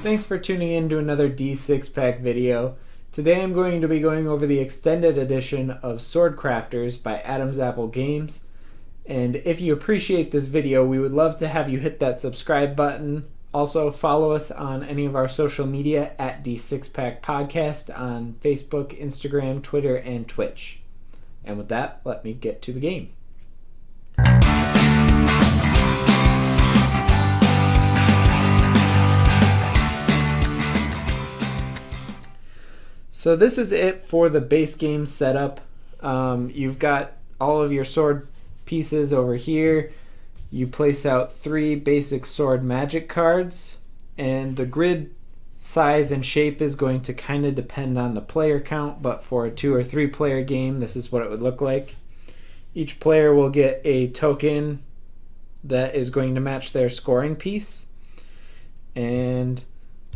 Thanks for tuning in to another D6 pack video. Today I'm going to be going over the extended edition of Sword Crafters by Adam's Apple Games. And if you appreciate this video, we would love to have you hit that subscribe button. Also follow us on any of our social media at D6 Pack Podcast on Facebook, Instagram, Twitter, and Twitch. And with that, let me get to the game. So this is it for the base game setup. You've got all of your sword pieces over here. You place out 3 basic sword magic cards, and the grid size and shape is going to kind of depend on the player count, but for a 2 or 3 player game, this is what it would look like. Each player will get a token that is going to match their scoring piece, and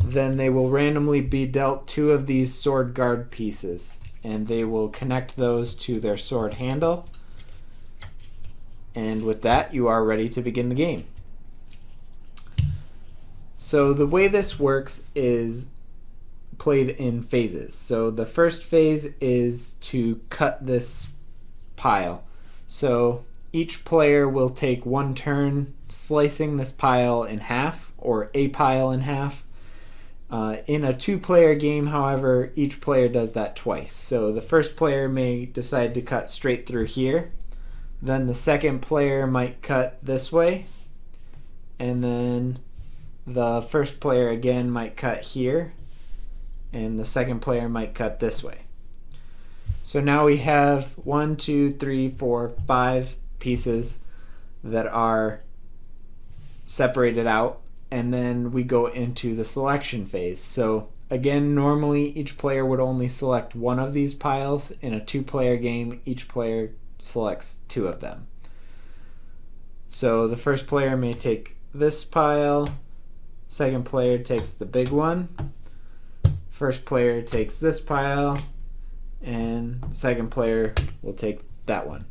then they will randomly be dealt 2 of these sword guard pieces, and they will connect those to their sword handle. And with that, you are ready to begin the game. So the way this works is played in phases. So the first phase is to cut this pile. So each player will take 1 turn slicing this pile in half, or a pile in half. In a 2-player game, however, each player does that twice. So the first player may decide to cut straight through here. Then the second player might cut this way. And then the first player again might cut here. And the second player might cut this way. So now we have 1, 2, 3, 4, 5 pieces that are separated out. And then we go into the selection phase. So again, normally each player would only select 1 of these piles. In a 2-player game, each player selects 2 of them. So the first player may take this pile, second player takes the big one, first player takes this pile, and the second player will take that one.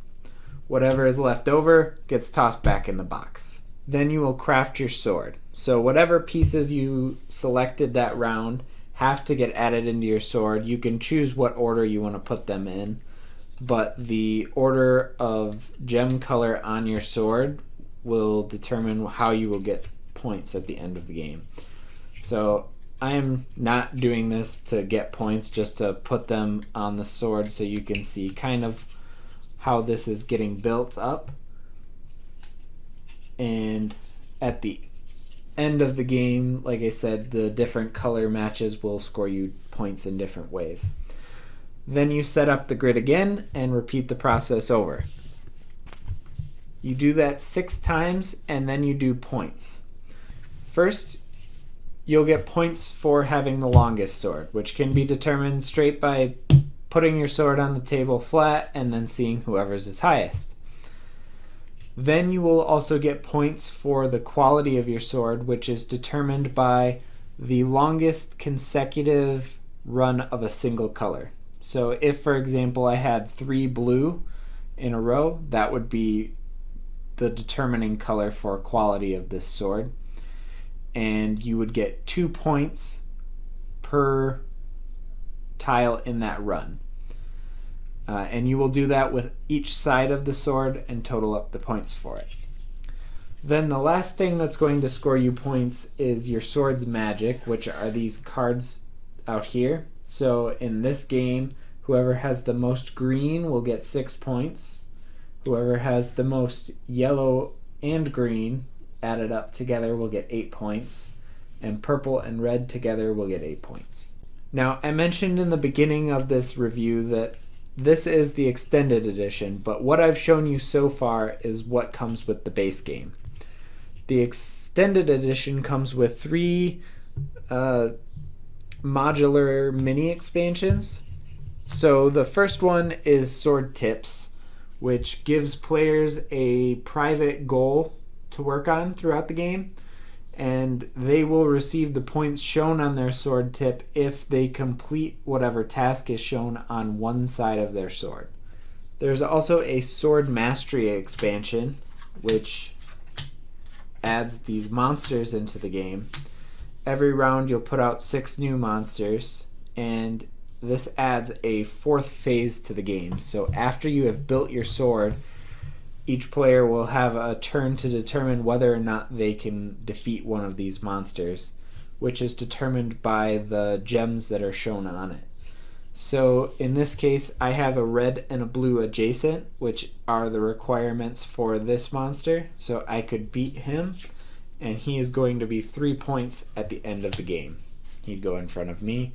Whatever is left over gets tossed back in the box. Then you will craft your sword. So whatever pieces you selected that round have to get added into your sword. You can choose what order you want to put them in, but the order of gem color on your sword will determine how you will get points at the end of the game. So I am not doing this to get points, just to put them on the sword so you can see kind of how this is getting built up. And at the end of the game, like I said, the different color matches will score you points in different ways. Then you set up the grid again and repeat the process over. You do that 6 times and then you do points. First, you'll get points for having the longest sword, which can be determined straight by putting your sword on the table flat and then seeing whoever's is highest. Then you will also get points for the quality of your sword, which is determined by the longest consecutive run of a single color. So if, for example, I had 3 blue in a row, that would be the determining color for quality of this sword. And you would get 2 points per tile in that run. And you will do that with each side of the sword and total up the points for it. Then the last thing that's going to score you points is your sword's magic, which are these cards out here. So in this game, whoever has the most green will get 6 points. Whoever has the most yellow and green added up together will get 8 points. And purple and red together will get 8 points. Now, I mentioned in the beginning of this review that this is the extended edition, but what I've shown you so far is what comes with the base game. The extended edition comes with 3 modular mini expansions. So the first one is Sword Tips, which gives players a private goal to work on throughout the game, and they will receive the points shown on their sword tip if they complete whatever task is shown on one side of their sword. There's also a Sword Mastery expansion, which adds these monsters into the game, every round you'll put out 6 new monsters, and this adds a 4th phase to the game. So after you have built your sword, each player will have a turn to determine whether or not they can defeat one of these monsters, which is determined by the gems that are shown on it. So in this case, I have a red and a blue adjacent, which are the requirements for this monster. So I could beat him, and he is going to be 3 points at the end of the game. He'd go in front of me,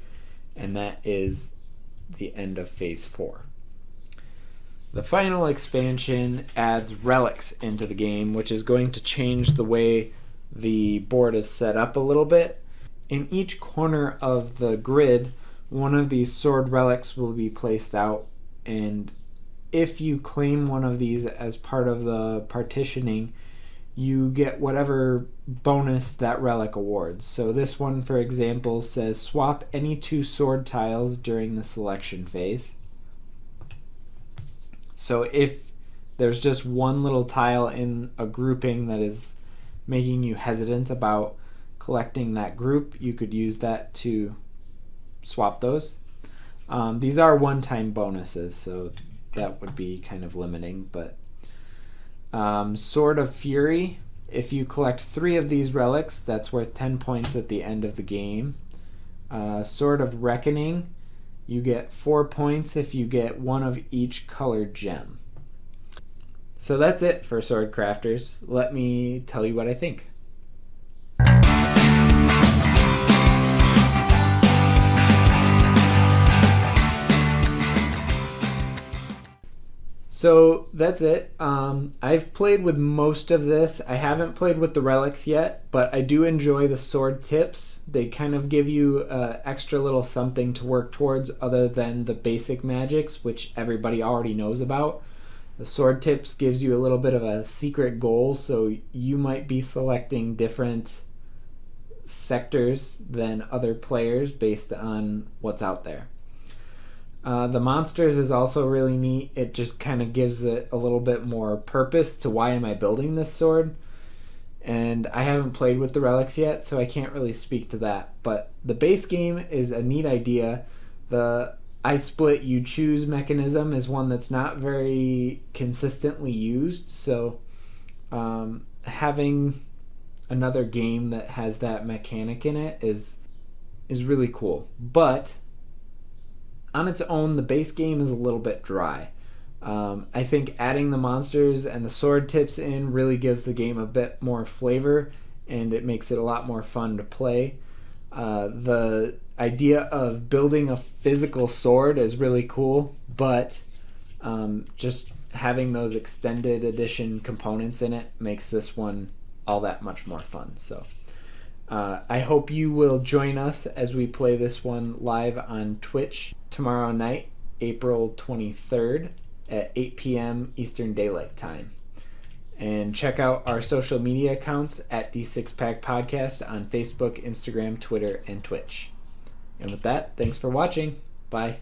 and that is the end of phase 4. The final expansion adds relics into the game, which is going to change the way the board is set up a little bit. In each corner of the grid, one of these sword relics will be placed out, and if you claim one of these as part of the partitioning, you get whatever bonus that relic awards. So this one, for example, says swap any 2 sword tiles during the selection phase. So if there's just one little tile in a grouping that is making you hesitant about collecting that group, you could use that to swap those. These are one-time bonuses, so that would be kind of limiting. But Sword of Fury, if you collect 3 of these relics, that's worth 10 points at the end of the game. Sword of Reckoning, you get 4 points if you get 1 of each colored gem. So that's it for Sword Crafters. Let me tell you what I think. So that's it. I've played with most of this. I haven't played with the relics yet, but I do enjoy the sword tips. They kind of give you extra little something to work towards other than the basic magics, which everybody already knows about. The sword tips gives you a little bit of a secret goal, so you might be selecting different sectors than other players based on what's out there. The monsters is also really neat. It just kind of gives it a little bit more purpose to why am I building this sword. And I haven't played with the relics yet, so I can't really speak to that. But the base game is a neat idea. The I split you choose mechanism is one that's not very consistently used, so having another game that has that mechanic in it is really cool. But on its own, the base game is a little bit dry. I think adding the monsters and the sword tips in really gives the game a bit more flavor, and it makes it a lot more fun to play. The idea of building a physical sword is really cool, but just having those extended edition components in it makes this one all that much more fun. So I hope you will join us as we play this one live on Twitch tomorrow night, April 23rd at 8 p.m. Eastern Daylight Time. And check out our social media accounts at D6Pack Podcast on Facebook, Instagram, Twitter, and Twitch. And with that, thanks for watching. Bye.